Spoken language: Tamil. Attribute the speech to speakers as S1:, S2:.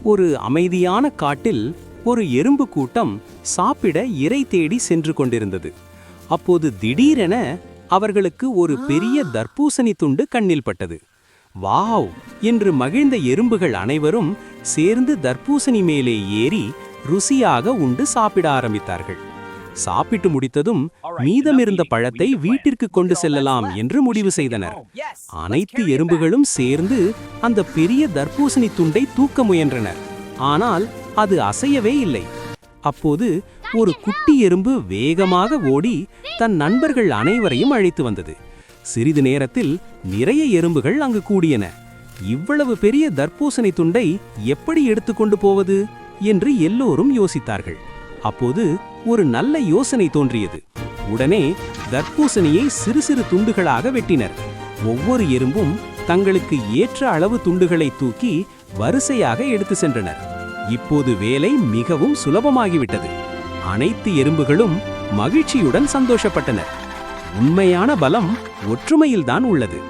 S1: ஒரு அமைதியான காட்டில் ஒரு எறும்பு கூட்டம் சாப்பிட இரை தேடி சென்று கொண்டிருந்தது. அப்போது திடீரென அவர்களுக்கு ஒரு பெரிய தர்பூசணி துண்டு கண்ணில் பட்டது. வாவ் என்று மகிழ்ந்த எறும்புகள் அனைவரும் சேர்ந்து தர்பூசணி மேலே ஏறி ருசியாக உண்டு சாப்பிட ஆரம்பித்தார்கள். சாப்பிட்டு முடித்ததும் மீதமிருந்த பழத்தை வீட்டிற்கு கொண்டு செல்லலாம் என்று முடிவு செய்தனர். அனைத்து எறும்புகளும் சேர்ந்து அந்த பெரிய தர்பூசணி துண்டை தூக்க முயன்றனர். ஆனால் அது அசையவே இல்லை. அப்போது ஒரு குட்டி எறும்பு வேகமாக ஓடி தன் நண்பர்கள் அனைவரையும் அழைத்து வந்தது. சிறிது நேரத்தில் நிறைய எறும்புகள் அங்கு கூடியன. இவ்வளவு பெரிய தர்பூசணி துண்டை எப்படி எடுத்துக்கொண்டு போவது என்று எல்லோரும் யோசித்தார்கள். அப்போது ஒரு நல்ல யோசனை தோன்றியது. உடனே தர்பூசணியை சிறு சிறு துண்டுகளாக வெட்டினர். ஒவ்வொரு எறும்பும் தங்களுக்கு ஏற்ற அளவு துண்டுகளை தூக்கி வரிசையாக எடுத்து சென்றனர். இப்போது வேலை மிகவும் சுலபமாகிவிட்டது. அனைத்து எறும்புகளும் மகிழ்ச்சியுடன் சந்தோஷப்பட்டனர். உண்மையான பலம் ஒற்றுமையில்தான் உள்ளது.